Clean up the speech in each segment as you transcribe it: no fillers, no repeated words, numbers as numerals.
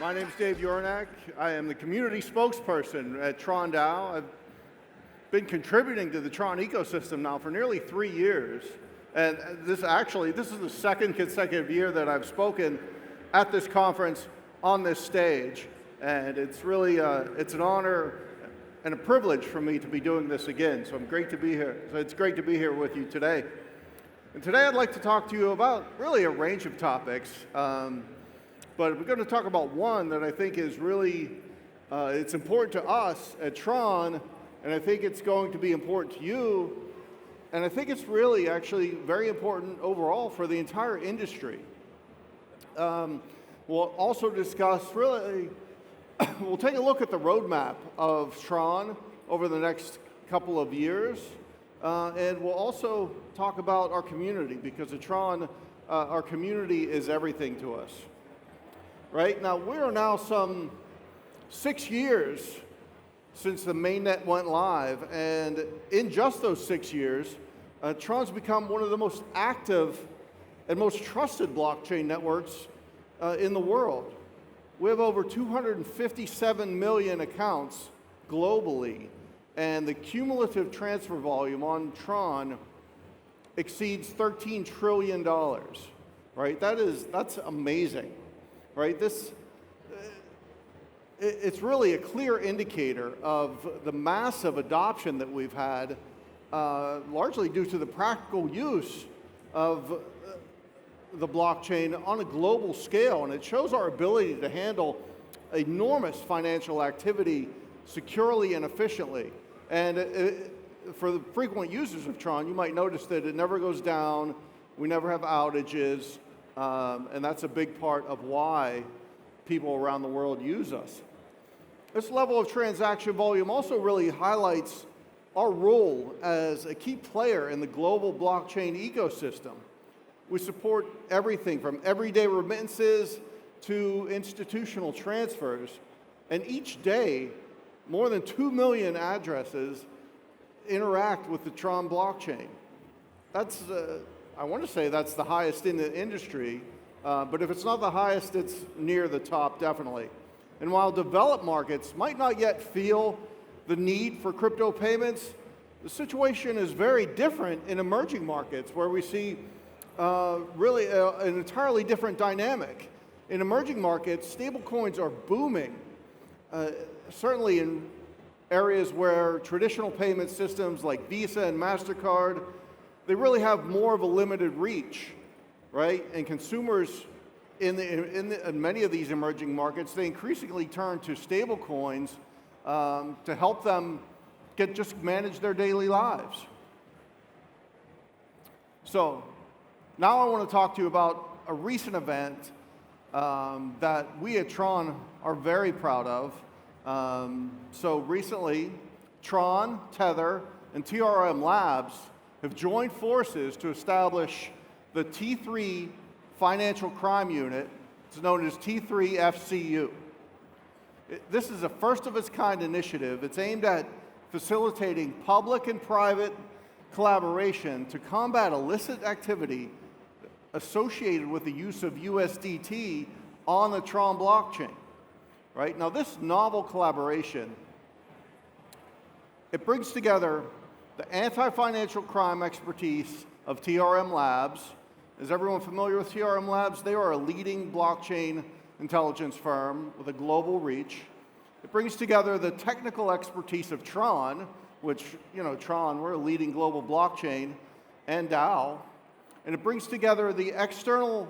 My name is Dave Uhryniak. I am the community spokesperson at TRON DAO. I've been contributing to the TRON ecosystem now for nearly 3 years. And this is the second consecutive year that I've spoken at this conference on this stage. And it's really, it's an honor and a privilege for me to be doing this again. So it's great to be here with you today. And today I'd like to talk to you about really a range of topics. But we're going to talk about one that I think is really, it's important to us at TRON, and I think it's going to be important to you, and I think it's really actually very important overall for the entire industry. We'll also discuss really, we'll take a look at the roadmap of TRON over the next couple of years, and we'll also talk about our community, because at TRON, our community is everything to us. Right? Now, we are now some 6 years since the mainnet went live, and in just those 6 years, TRON's become one of the most active and most trusted blockchain networks in the world. We have over 257 million accounts globally, and the cumulative transfer volume on TRON exceeds $13 trillion, right? That's amazing. Right, it's really a clear indicator of the massive adoption that we've had, largely due to the practical use of the blockchain on a global scale, and it shows our ability to handle enormous financial activity securely and efficiently. And for the frequent users of TRON, you might notice that it never goes down, we never have outages, and that's a big part of why people around the world use us. This level of transaction volume also really highlights our role as a key player in the global blockchain ecosystem. We support everything from everyday remittances to institutional transfers, and each day, more than 2 million addresses interact with the TRON blockchain. That's I want to say that's the highest in the industry, but if it's not the highest, it's near the top, definitely. And while developed markets might not yet feel the need for crypto payments, the situation is very different in emerging markets, where we see really an entirely different dynamic. In emerging markets, stablecoins are booming, certainly in areas where traditional payment systems like Visa and MasterCard, they really have more of a limited reach, right? And consumers in many of these emerging markets, they increasingly turn to stable coins to help them just manage their daily lives. So now I want to talk to you about a recent event that we at TRON are very proud of. So recently, TRON, Tether, and TRM Labs have joined forces to establish the T3 Financial Crime Unit. It's known as T3 FCU. This is a first-of-its-kind initiative. It's aimed at facilitating public and private collaboration to combat illicit activity associated with the use of USDT on the TRON blockchain. Right? Now, this novel collaboration, it brings together the anti-financial crime expertise of TRM Labs. Is everyone familiar with TRM Labs? They are a leading blockchain intelligence firm with a global reach. It brings together the technical expertise of TRON, which, you know, TRON, we're a leading global blockchain, and DAO. And it brings together the external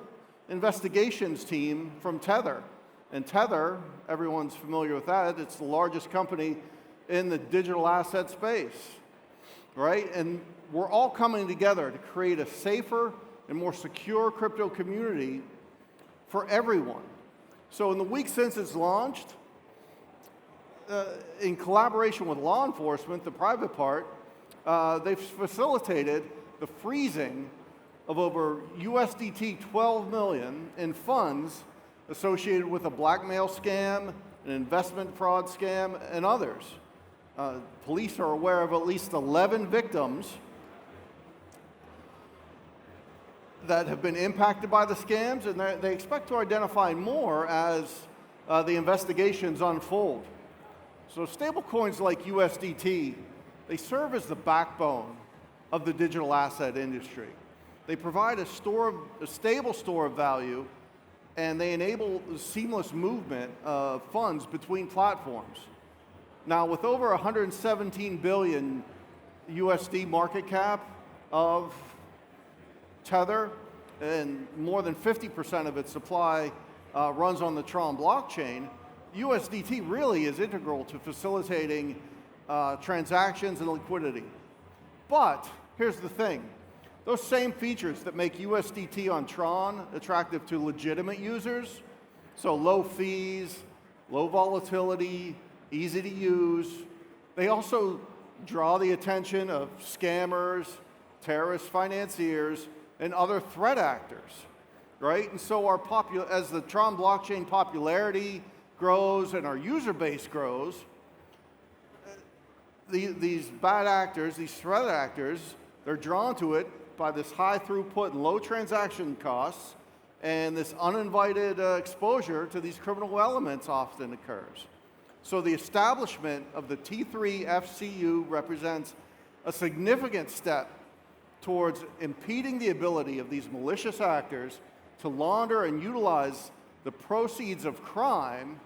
investigations team from Tether. And Tether, everyone's familiar with that, it's the largest company in the digital asset space. Right? And we're all coming together to create a safer and more secure crypto community for everyone. So in the week since it's launched, in collaboration with law enforcement, the private part, they've facilitated the freezing of over USDT 12 million in funds associated with a blackmail scam, an investment fraud scam, and others. Police are aware of at least 11 victims that have been impacted by the scams, and they expect to identify more as the investigations unfold. So stablecoins like USDT, they serve as the backbone of the digital asset industry. They provide a stable store of value, and they enable the seamless movement of funds between platforms. Now, with over 117 billion USD market cap of Tether, and more than 50% of its supply runs on the TRON blockchain, USDT really is integral to facilitating transactions and liquidity. But here's the thing. Those same features that make USDT on TRON attractive to legitimate users, so low fees, low volatility, easy to use, they also draw the attention of scammers, terrorist financiers, and other threat actors, right? And so as the TRON blockchain popularity grows and our user base grows, these bad actors, these threat actors, they're drawn to it by this high throughput and low transaction costs, and this uninvited exposure to these criminal elements often occurs. So the establishment of the T3 FCU represents a significant step towards impeding the ability of these malicious actors to launder and utilize the proceeds of crime,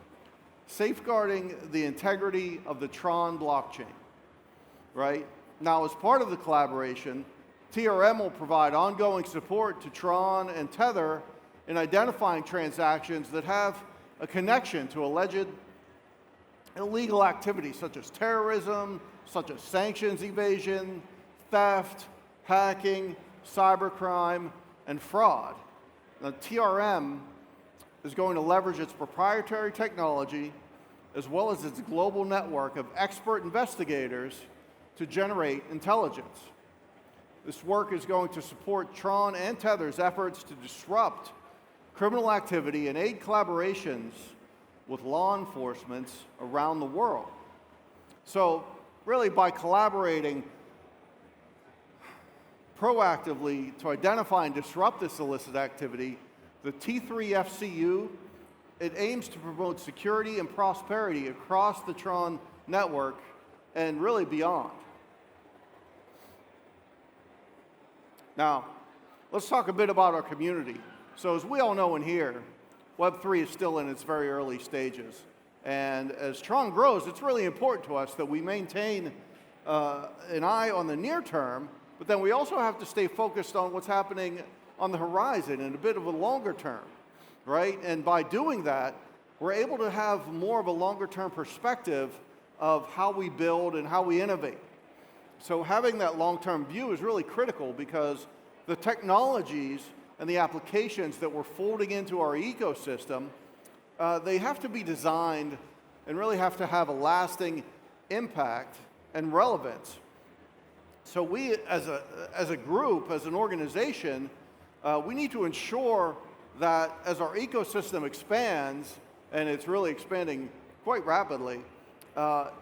safeguarding the integrity of the TRON blockchain, right? Now, as part of the collaboration, TRM will provide ongoing support to TRON and Tether in identifying transactions that have a connection to alleged illegal activities such as terrorism, such as sanctions evasion, theft, hacking, cybercrime, and fraud. Now, TRM is going to leverage its proprietary technology as well as its global network of expert investigators to generate intelligence. This work is going to support TRON and Tether's efforts to disrupt criminal activity and aid collaborations with law enforcement around the world. So really, by collaborating proactively to identify and disrupt this illicit activity, the T3 FCU, it aims to promote security and prosperity across the TRON network and really beyond. Now, let's talk a bit about our community. So as we all know in here, Web3 is still in its very early stages. And as TRON grows, it's really important to us that we maintain an eye on the near term, but then we also have to stay focused on what's happening on the horizon in a bit of a longer term, right? And by doing that, we're able to have more of a longer term perspective of how we build and how we innovate. So having that long-term view is really critical because the technologies and the applications that we're folding into our ecosystem, they have to be designed and really have to have a lasting impact and relevance. So we, as a group, as an organization, we need to ensure that as our ecosystem expands, and it's really expanding quite rapidly,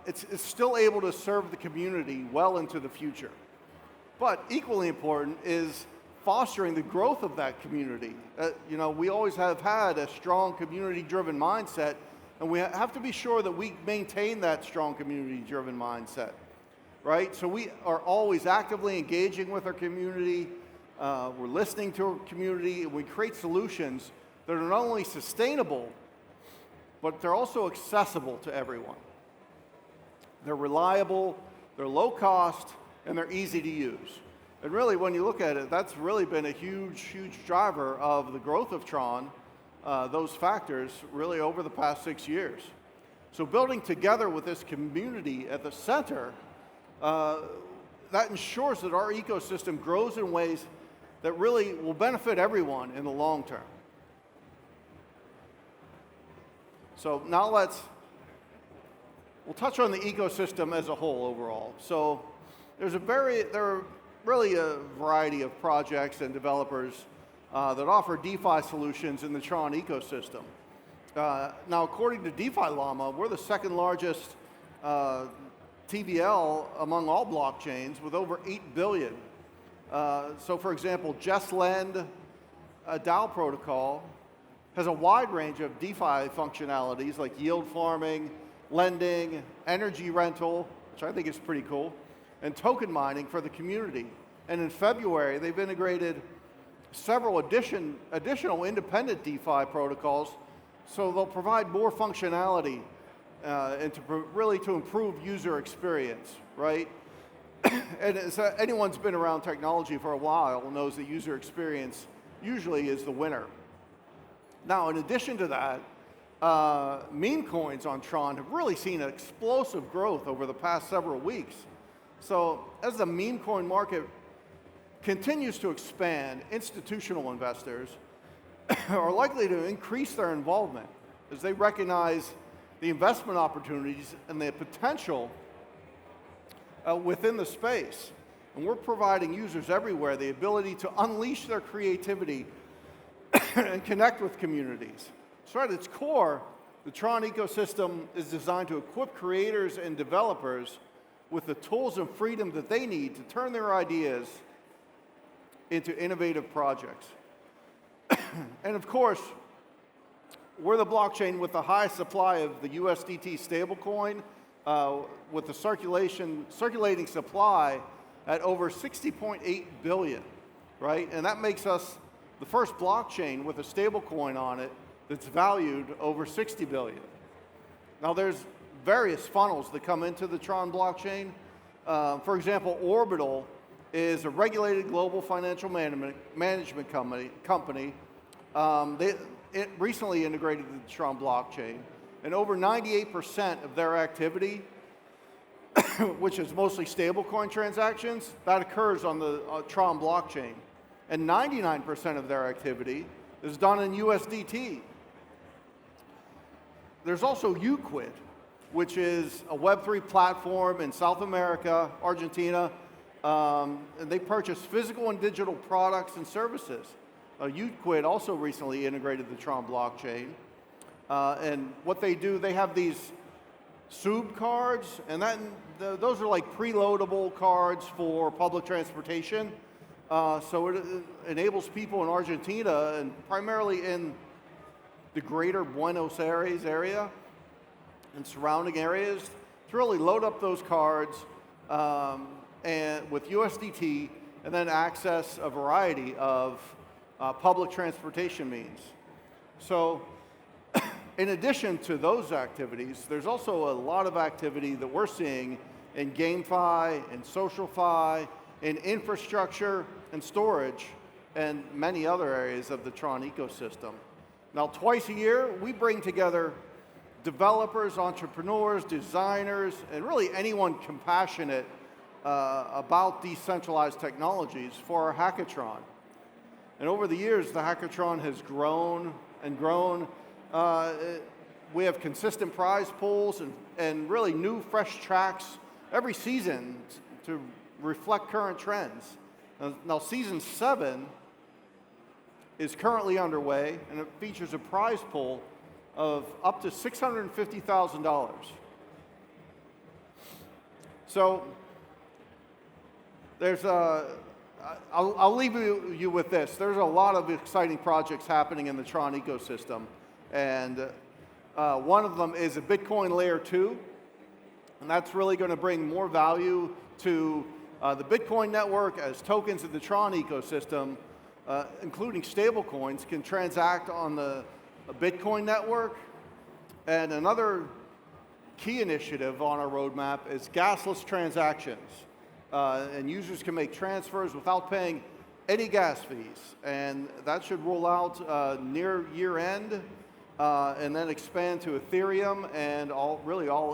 it's still able to serve the community well into the future. But equally important is fostering the growth of that community. We always have had a strong community-driven mindset, and we have to be sure that we maintain that strong community-driven mindset, right? So we are always actively engaging with our community, we're listening to our community, and we create solutions that are not only sustainable, but they're also accessible to everyone. They're reliable, they're low cost, and they're easy to use. And really, when you look at it, that's really been a huge, huge driver of the growth of TRON, those factors, really over the past 6 years. So building together with this community at the center, that ensures that our ecosystem grows in ways that really will benefit everyone in the long term. So now we'll touch on the ecosystem as a whole overall. So there are really a variety of projects and developers that offer DeFi solutions in the TRON ecosystem. Now, according to DeFi Llama, we're the second largest TVL among all blockchains with over 8 billion. So for example, JustLend, a DAO protocol, has a wide range of DeFi functionalities like yield farming, lending, energy rental, which I think is pretty cool, and token mining for the community. And in February, they've integrated several additional independent DeFi protocols, so they'll provide more functionality and really to improve user experience, right? And as anyone's been around technology for a while knows that user experience usually is the winner. Now, in addition to that, meme coins on Tron have really seen explosive growth over the past several weeks. So as the meme coin market continues to expand, institutional investors are likely to increase their involvement as they recognize the investment opportunities and the potential within the space. And we're providing users everywhere the ability to unleash their creativity and connect with communities. So at its core, the Tron ecosystem is designed to equip creators and developers with the tools and freedom that they need to turn their ideas into innovative projects. And of course, we're the blockchain with the highest supply of the USDT stablecoin, with the circulating supply at over 60.8 billion, right? And that makes us the first blockchain with a stablecoin on it that's valued over 60 billion. Now there's various funnels that come into the Tron blockchain. For example, Orbital is a regulated global financial management company. It recently integrated the Tron blockchain, and over 98% of their activity, which is mostly stablecoin transactions, that occurs on the Tron blockchain. And 99% of their activity is done in USDT. There's also Uquid, which is a Web3 platform in South America, Argentina, and they purchase physical and digital products and services. Uquid also recently integrated the Tron blockchain. And what they do, they have these SUB cards, and those are like preloadable cards for public transportation. So it enables people in Argentina, and primarily in the greater Buenos Aires area and surrounding areas, to really load up those cards and with USDT, and then access a variety of public transportation means. So in addition to those activities, there's also a lot of activity that we're seeing in GameFi, in SocialFi, in infrastructure and storage, and many other areas of the Tron ecosystem. Now, twice a year, we bring together developers, entrepreneurs, designers, and really anyone compassionate about decentralized technologies for our hackathon. And over the years, the hackathon has grown and grown. We have consistent prize pools and really new, fresh tracks every season to reflect current trends. Now, season 7 is currently underway, and it features a prize pool of up to $650,000. So there's I'll leave you with this. There's a lot of exciting projects happening in the Tron ecosystem, and one of them is a Bitcoin layer 2, and that's really going to bring more value to the Bitcoin network as tokens of the Tron ecosystem, including stablecoins, can transact on the Bitcoin network. And another key initiative on our roadmap is gasless transactions. And users can make transfers without paying any gas fees. And that should roll out near year end, and then expand to Ethereum and all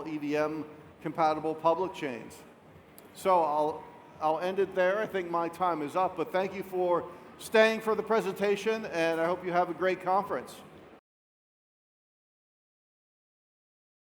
EVM compatible public chains. So I'll end it there. I think my time is up, but thank you for staying for the presentation, and I hope you have a great conference.